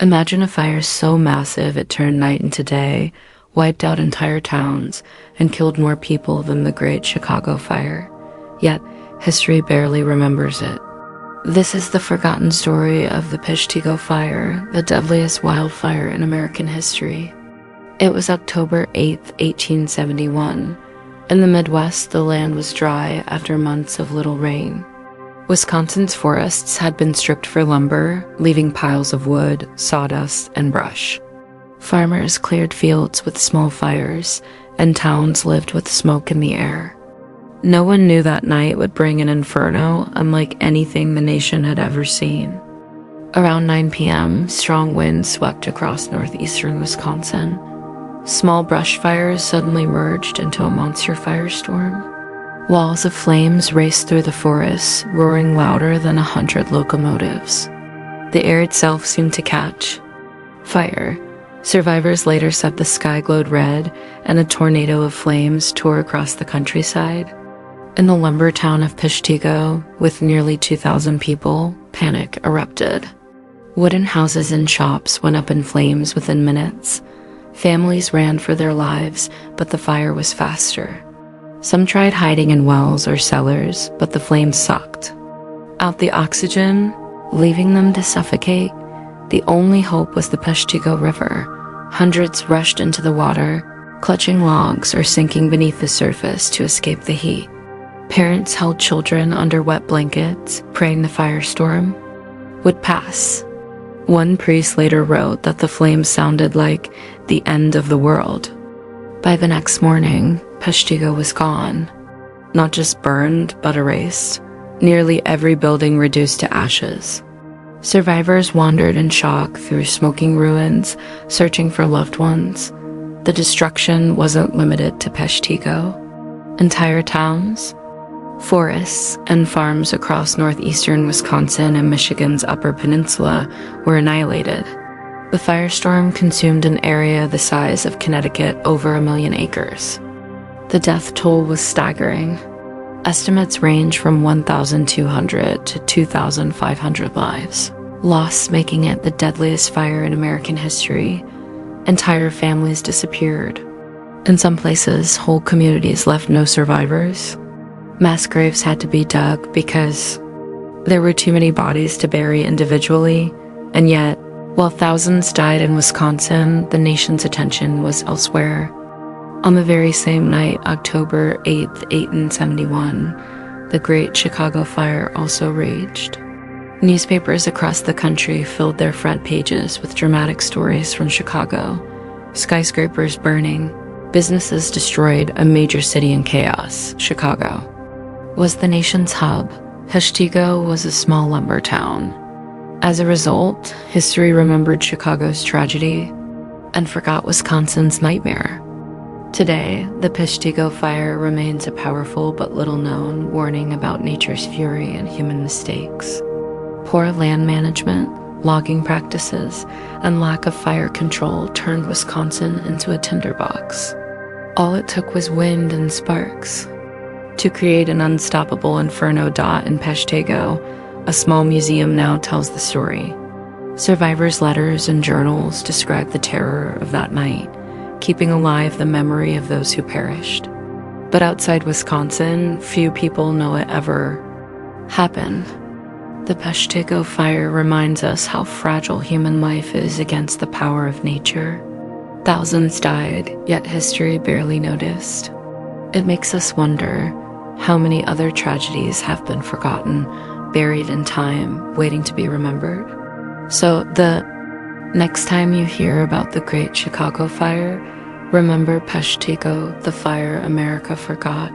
Imagine a fire so massive it turned night into day, wiped out entire towns, and killed more people than the Great Chicago Fire. Yet, history barely remembers it. This is the forgotten story of the Peshtigo Fire, the deadliest wildfire in American history. It was October 8, 1871. In the Midwest, the land was dry after months of little rain. Wisconsin's forests had been stripped for lumber, leaving piles of wood, sawdust, and brush. Farmers cleared fields with small fires, and towns lived with smoke in the air. No one knew that night would bring an inferno unlike anything the nation had ever seen. Around 9 p.m., strong winds swept across northeastern Wisconsin. Small brush fires suddenly merged into a monster firestorm. Walls of flames raced through the forests, roaring louder than 100 locomotives. The air itself seemed to catch fire. Survivors later said the sky glowed red, and a tornado of flames tore across the countryside. In the lumber town of Peshtigo, with nearly 2,000 people, panic erupted. Wooden houses and shops went up in flames within minutes. Families ran for their lives, but the fire was faster. Some tried hiding in wells or cellars, but the flames sucked out the oxygen, leaving them to suffocate. The only hope was the Peshtigo River. Hundreds rushed into the water, clutching logs or sinking beneath the surface to escape the heat. Parents held children under wet blankets, praying the firestorm would pass. One priest later wrote that the flames sounded like the end of the world. By the next morning, Peshtigo was gone. Not just burned, but erased. Nearly every building reduced to ashes. Survivors wandered in shock through smoking ruins, searching for loved ones. The destruction wasn't limited to Peshtigo. Entire towns, forests, and farms across northeastern Wisconsin and Michigan's Upper Peninsula were annihilated. The firestorm consumed an area the size of Connecticut, over 1 million acres. The death toll was staggering. Estimates range from 1,200 to 2,500 lives lost, making it the deadliest fire in American history. Entire families disappeared. In some places, whole communities left no survivors. Mass graves had to be dug because there were too many bodies to bury individually, and yet, while thousands died in Wisconsin, the nation's attention was elsewhere. On the very same night, October 8, 1871, the Great Chicago Fire also raged. Newspapers across the country filled their front pages with dramatic stories from Chicago. Skyscrapers burning, businesses destroyed, a major city in chaos. Chicago was the nation's hub. Peshtigo was a small lumber town. As a result, history remembered Chicago's tragedy and forgot Wisconsin's nightmare. Today, the Peshtigo Fire remains a powerful but little-known warning about nature's fury and human mistakes. Poor land management, logging practices, and lack of fire control turned Wisconsin into a tinderbox. All it took was wind and sparks to create an unstoppable inferno. In Peshtigo, a small museum now tells the story. Survivors' letters and journals describe the terror of that night, keeping alive the memory of those who perished. But outside Wisconsin, few people know it ever happened. The Peshtigo Fire reminds us how fragile human life is against the power of nature. Thousands died, yet history barely noticed. It makes us wonder how many other tragedies have been forgotten, buried in time, waiting to be remembered. So the next time you hear about the Great Chicago Fire, remember Peshtigo, the fire America forgot.